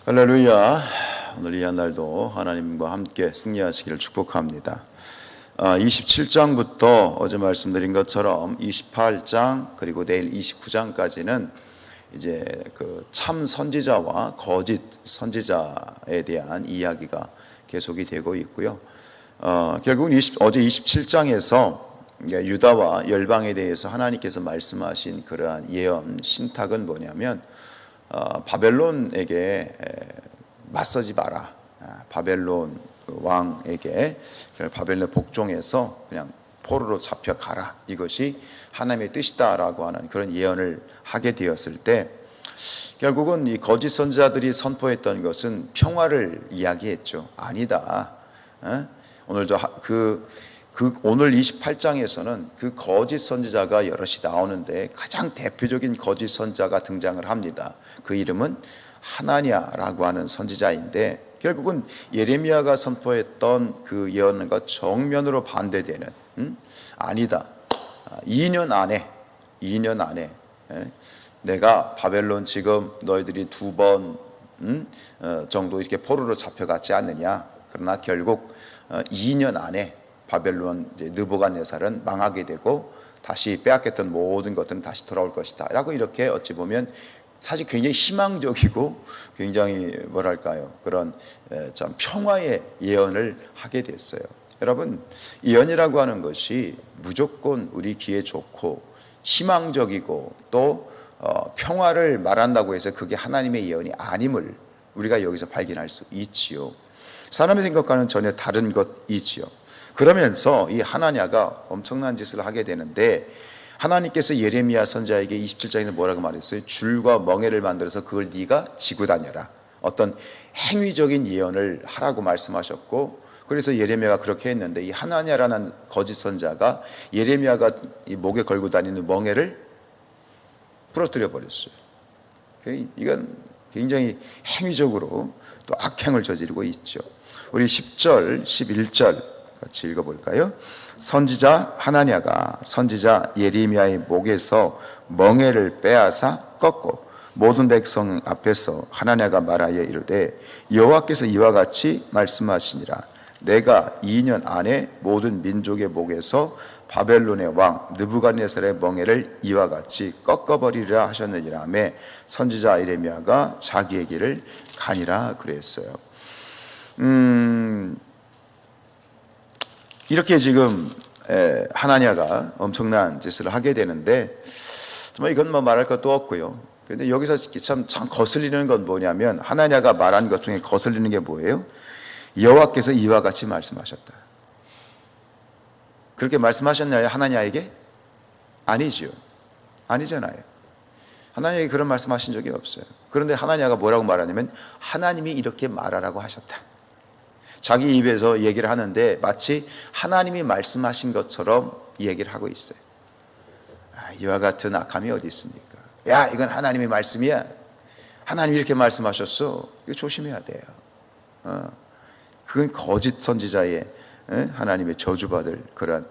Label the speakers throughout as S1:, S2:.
S1: 할렐루야. 오늘 이 한 날도 하나님과 함께 승리하시기를 축복합니다. 27장부터 어제 말씀드린 것처럼 28장 그리고 내일 29장까지는 이제 그 참 선지자와 거짓 선지자에 대한 이야기가 계속이 되고 있고요. 결국은 어제 27장에서 유다와 열방에 대해서 하나님께서 말씀하신 그러한 예언 신탁은 뭐냐면 바벨론에게 맞서지 마라. 바벨론 왕에게 바벨론 복종해서 그냥 포로로 잡혀가라. 이것이 하나님의 뜻이다라고 하는 그런 예언을 하게 되었을 때 결국은 이 거짓 선지자들이 선포했던 것은 평화를 이야기했죠. 아니다. 오늘도 오늘 28장에서는 그 거짓 선지자가 여럿이 나오는데 가장 대표적인 거짓 선지자가 등장을 합니다. 그 이름은 하나냐라고 하는 선지자인데 결국은 예레미야가 선포했던 그 예언과 정면으로 반대되는 아니다. 2년 안에 내가 바벨론 지금 너희들이 2번 정도 이렇게 포로로 잡혀갔지 않느냐. 그러나 결국 2년 안에 바벨론 느부갓네살은 망하게 되고 다시 빼앗겼던 모든 것들은 다시 돌아올 것이다 라고 이렇게 어찌 보면 사실 굉장히 희망적이고 굉장히 뭐랄까요 그런 참 평화의 예언을 하게 됐어요. 여러분, 예언이라고 하는 것이 무조건 우리 귀에 좋고 희망적이고 또 평화를 말한다고 해서 그게 하나님의 예언이 아님을 우리가 여기서 발견할 수 있지요. 사람의 생각과는 전혀 다른 것이지요. 그러면서 이 하나냐가 엄청난 짓을 하게 되는데 하나님께서 예레미야 선지자에게 27장에서 뭐라고 말했어요? 줄과 멍에를 만들어서 그걸 네가 지고 다녀라. 어떤 행위적인 예언을 하라고 말씀하셨고 그래서 예레미야가 그렇게 했는데 이 하나냐라는 거짓 선지자가 예레미야가 이 목에 걸고 다니는 멍에를 부러뜨려 버렸어요. 이건 굉장히 행위적으로 또 악행을 저지르고 있죠. 우리 10절, 11절 같이 읽어볼까요? 선지자 하나냐가 선지자 예레미야의 목에서 멍에를 빼앗아 꺾고 모든 백성 앞에서 하나냐가 말하여 이르되 여호와께서 이와 같이 말씀하시니라. 내가 2년 안에 모든 민족의 목에서 바벨론의 왕 느부갓네살의 멍에를 이와 같이 꺾어버리리라 하셨느니라 하며 선지자 예레미야가 자기의 길을 가니라 그랬어요. 이렇게 지금 하나냐가 엄청난 짓을 하게 되는데 정말 이건 뭐 말할 것도 없고요. 그런데 여기서 참 거슬리는 건 뭐냐면 하나냐가 말한 것 중에 거슬리는 게 뭐예요? 여호와께서 이와 같이 말씀하셨다. 그렇게 말씀하셨나요? 하나냐에게? 아니죠. 아니잖아요. 하나님에게 그런 말씀하신 적이 없어요. 그런데 하나냐가 뭐라고 말하냐면 하나님이 이렇게 말하라고 하셨다. 자기 입에서 얘기를 하는데 마치 하나님이 말씀하신 것처럼 얘기를 하고 있어요. 이와 같은 악함이 어디 있습니까? 야, 이건 하나님의 말씀이야. 하나님이 이렇게 말씀하셨어. 이거 조심해야 돼요. 그건 거짓 선지자의 하나님의 저주받을 그런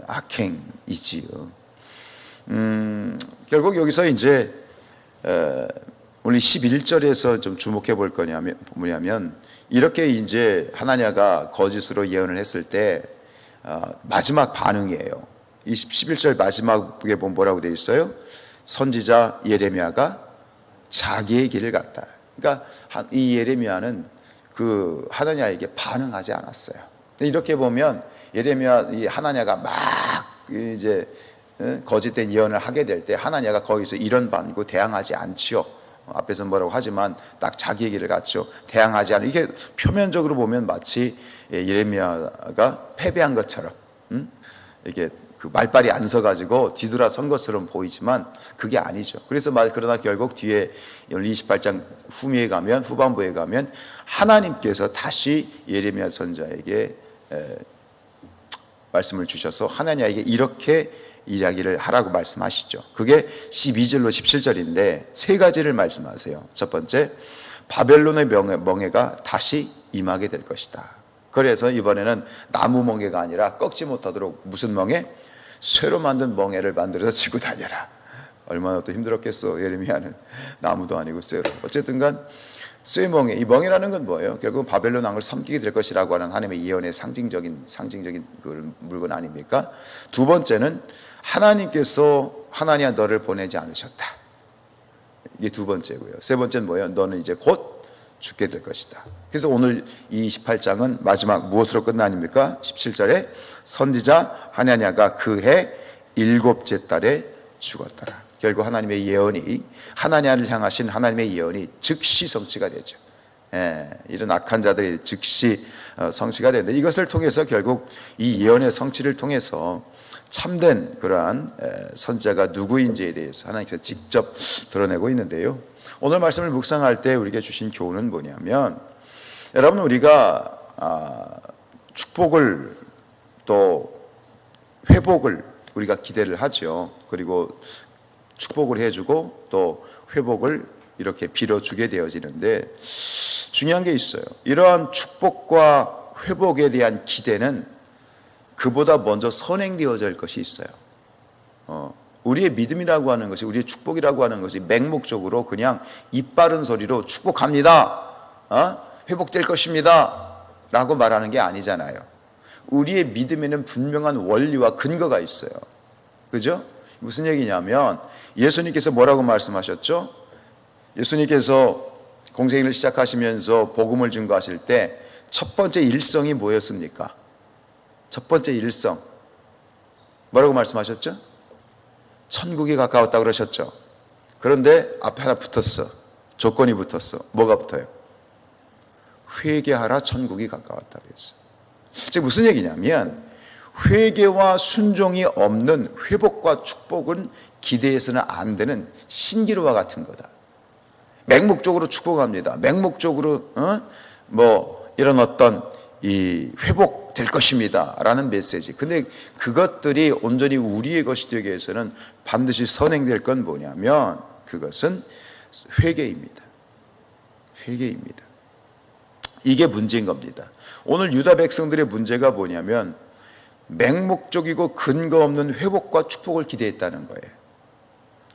S1: 악행이지요. 결국 여기서 이제 우리 11절에서 좀 주목해 볼 거냐면 뭐냐면 이렇게 이제 하나냐가 거짓으로 예언을 했을 때 마지막 반응이에요. 11절 마지막에 보면 뭐라고 되어 있어요? 선지자 예레미야가 자기의 길을 갔다. 그러니까 이 예레미야는 그 하나냐에게 반응하지 않았어요. 이렇게 보면 예레미야 이 하나냐가 막 이제 거짓된 예언을 하게 될 때 하나냐가 거기서 이런 반고 대항하지 않지요. 앞에서 뭐라고 하지만 딱 자기의 길을 갔죠. 대항하지 않은 이게 표면적으로 보면 마치 예레미야가 패배한 것처럼 이게 그 말발이 안 서가지고 뒤돌아선 것처럼 보이지만 그게 아니죠. 그래서 그러나 결국 뒤에 28장 후반부에 가면 하나님께서 다시 예레미야 선지자에게 말씀을 주셔서 하나냐에게 이렇게 이야기를 하라고 말씀하시죠. 그게 12절로 17절인데 세 가지를 말씀하세요. 첫 번째, 바벨론의 멍에가 다시 임하게 될 것이다. 그래서 이번에는 나무 멍에가 아니라 꺾지 못하도록 무슨 멍에? 쇠로 만든 멍에를 만들어서 지고 다녀라. 얼마나 또 힘들었겠어. 예레미야는 나무도 아니고 쇠로. 어쨌든 간 쇠멍에, 이 멍이라는 건 뭐예요? 결국 바벨론 왕을 섬기게 될 것이라고 하는 하나님의 예언의 상징적인 그 물건 아닙니까? 두 번째는 하나님께서 하나님아 너를 보내지 않으셨다. 이게 두 번째고요. 세 번째는 뭐예요? 너는 이제 곧 죽게 될 것이다. 그래서 오늘 이 28장은 마지막 무엇으로 끝나닙니까? 17절에 선지자 하나냐가 그 해 7째 달에 죽었더라. 결국 하나님의 예언이, 하나냐를 향하신 하나님의 예언이 즉시 성취가 되죠. 이런 악한 자들이 즉시 성취가 되는데, 이것을 통해서 결국 이 예언의 성취를 통해서 참된 그러한 선지자가 누구인지에 대해서 하나님께서 직접 드러내고 있는데요. 오늘 말씀을 묵상할 때 우리에게 주신 교훈은 뭐냐면, 여러분, 우리가 축복을 또 회복을 우리가 기대를 하죠. 그리고 축복을 해주고 또 회복을 이렇게 빌어주게 되어지는데, 중요한 게 있어요. 이러한 축복과 회복에 대한 기대는 그보다 먼저 선행되어져 할 것이 있어요. 우리의 믿음이라고 하는 것이, 우리의 축복이라고 하는 것이 맹목적으로 그냥 입 바른 소리로 축복합니다, 회복될 것입니다 라고 말하는 게 아니잖아요. 우리의 믿음에는 분명한 원리와 근거가 있어요. 그죠? 무슨 얘기냐면, 예수님께서 뭐라고 말씀하셨죠? 예수님께서 공생애를 시작하시면서 복음을 증거하실 때 첫 번째 일성이 뭐였습니까? 첫 번째 일성 뭐라고 말씀하셨죠? 천국이 가까웠다 그러셨죠. 그런데 앞에 하나 붙었어. 조건이 붙었어. 뭐가 붙어요? 회개하라, 천국이 가까웠다 그랬어. 즉 무슨 얘기냐면, 회개와 순종이 없는 회복과 축복은 기대해서는 안 되는 신기루와 같은 거다. 맹목적으로 축복합니다. 맹목적으로 이런 어떤 이 회복될 것입니다 라는 메시지. 근데 그것들이 온전히 우리의 것이 되기 위해서는 반드시 선행될 건 뭐냐면, 그것은 회개입니다. 회개입니다. 이게 문제인 겁니다. 오늘 유다 백성들의 문제가 뭐냐면, 맹목적이고 근거 없는 회복과 축복을 기대했다는 거예요.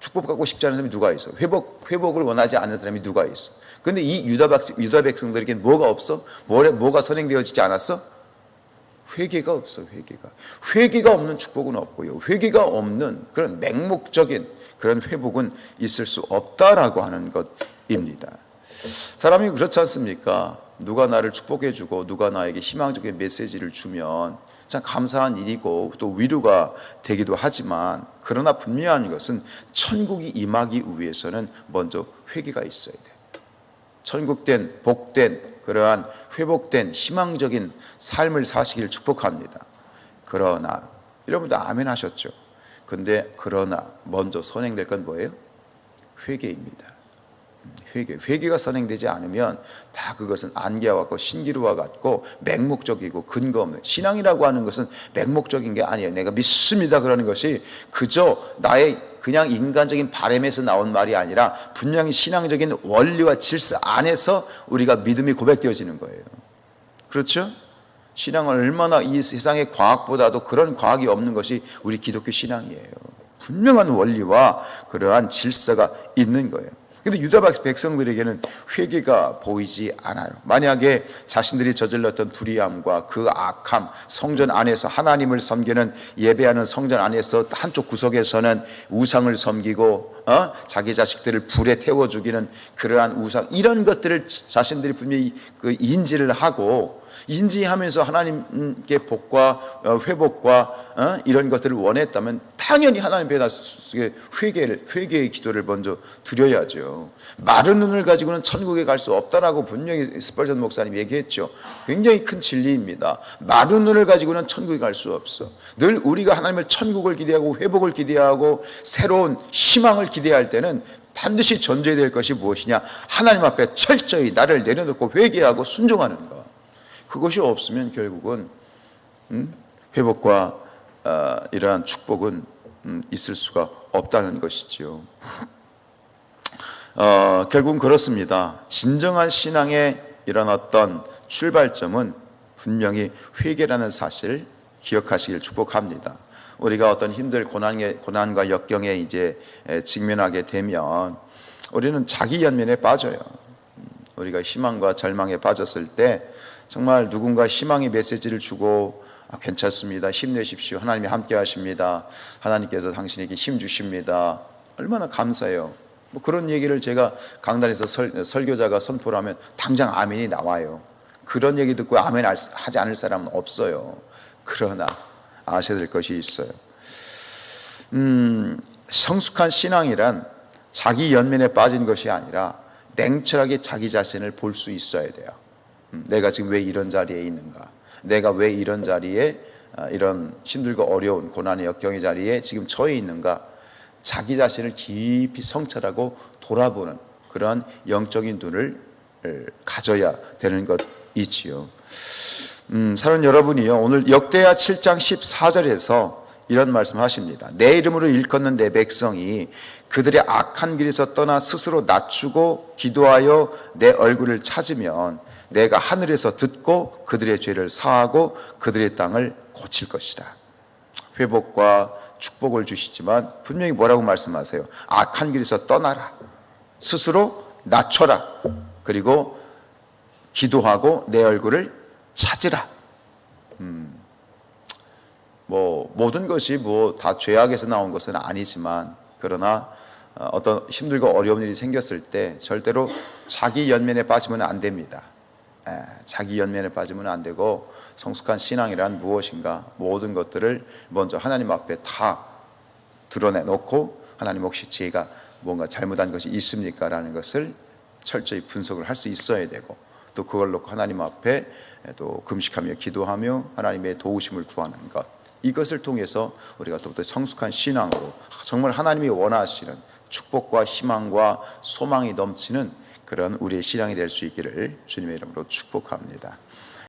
S1: 축복 갖고 싶지 않은 사람이 누가 있어? 회복을 원하지 않는 사람이 누가 있어? 근데 이 유다 백성들에게는 뭐가 없어? 뭐가 선행되어지지 않았어? 회개가 없어. 회개가 없는 축복은 없고요, 회개가 없는 그런 맹목적인 그런 회복은 있을 수 없다라고 하는 것입니다. 사람이 그렇지 않습니까? 누가 나를 축복해주고 누가 나에게 희망적인 메시지를 주면 참 감사한 일이고 또 위로가 되기도 하지만, 그러나 분명한 것은 천국이 임하기 위해서는 먼저 회개가 있어야 돼. 천국된, 복된, 그러한 회복된 희망적인 삶을 사시기를 축복합니다. 그러나, 여러분도 아멘 하셨죠? 근데 그러나 먼저 선행될 건 뭐예요? 회개입니다. 회개가 선행되지 않으면 다 그것은 안개와 같고 신기루와 같고 맹목적이고 근거 없는, 신앙이라고 하는 것은 맹목적인 게 아니에요. 내가 믿습니다 그러는 것이 그저 나의 그냥 인간적인 바람에서 나온 말이 아니라 분명히 신앙적인 원리와 질서 안에서 우리가 믿음이 고백되어지는 거예요. 그렇죠? 신앙은 얼마나 이 세상의 과학보다도 그런 과학이 없는 것이 우리 기독교 신앙이에요. 분명한 원리와 그러한 질서가 있는 거예요. 근데 유다 백성들에게는 회개가 보이지 않아요. 만약에 자신들이 저질렀던 불의함과 그 악함, 성전 안에서 하나님을 섬기는, 예배하는 성전 안에서 한쪽 구석에서는 우상을 섬기고 자기 자식들을 불에 태워 죽이는 그러한 우상, 이런 것들을 자신들이 분명히 인지를 하고, 인지하면서 하나님께 복과 회복과 이런 것들을 원했다면 당연히 하나님 앞에 회개의 기도를 먼저 드려야죠. 마른 눈을 가지고는 천국에 갈 수 없다라고 분명히 스펄전 목사님 얘기했죠. 굉장히 큰 진리입니다. 마른 눈을 가지고는 천국에 갈 수 없어. 늘 우리가 하나님을 천국을 기대하고 회복을 기대하고 새로운 희망을 기대할 때는 반드시 전제해야 될 것이 무엇이냐? 하나님 앞에 철저히 나를 내려놓고 회개하고 순종하는 것. 그것이 없으면 결국은 회복과 이러한 축복은 있을 수가 없다는 것이지요. 결국은 그렇습니다. 진정한 신앙의 이런 어떤 출발점은 분명히 회개라는 사실 기억하시길 축복합니다. 우리가 어떤 힘들 고난과 역경에 이제 직면하게 되면 우리는 자기 연민에 빠져요. 우리가 희망과 절망에 빠졌을 때 정말 누군가 희망의 메시지를 주고 괜찮습니다. 힘내십시오. 하나님이 함께 하십니다. 하나님께서 당신에게 힘 주십니다. 얼마나 감사해요. 뭐 그런 얘기를 제가 강단에서 설교자가 선포를 하면 당장 아멘이 나와요. 그런 얘기 듣고 아멘 하지 않을 사람은 없어요. 그러나 아셔야 될 것이 있어요. 성숙한 신앙이란 자기 연민에 빠진 것이 아니라 냉철하게 자기 자신을 볼 수 있어야 돼요. 내가 지금 왜 이런 자리에 있는가? 내가 왜 이런 자리에 이런 힘들고 어려운 고난의 역경의 자리에 지금 처해 있는가? 자기 자신을 깊이 성찰하고 돌아보는 그런 영적인 눈을 가져야 되는 것이지요. 사랑하는 여러분이요, 오늘 역대하 7장 14절에서 이런 말씀하십니다. 내 이름으로 일컫는 내 백성이 그들의 악한 길에서 떠나 스스로 낮추고 기도하여 내 얼굴을 찾으면 내가 하늘에서 듣고 그들의 죄를 사하고 그들의 땅을 고칠 것이다. 회복과 축복을 주시지만 분명히 뭐라고 말씀하세요? 악한 길에서 떠나라. 스스로 낮춰라. 그리고 기도하고 내 얼굴을 찾으라. 뭐 모든 것이 뭐 다 죄악에서 나온 것은 아니지만, 그러나 어떤 힘들고 어려운 일이 생겼을 때 절대로 자기 연민에 빠지면 안 됩니다. 자기 연민에 빠지면 안 되고, 성숙한 신앙이란 무엇인가, 모든 것들을 먼저 하나님 앞에 다 드러내놓고 하나님 혹시 제가 뭔가 잘못한 것이 있습니까? 라는 것을 철저히 분석을 할 수 있어야 되고, 또 그걸 놓고 하나님 앞에 또 금식하며 기도하며 하나님의 도우심을 구하는 것, 이것을 통해서 우리가 또 성숙한 신앙으로 정말 하나님이 원하시는 축복과 희망과 소망이 넘치는 그런 우리의 신앙이 될 수 있기를 주님의 이름으로 축복합니다.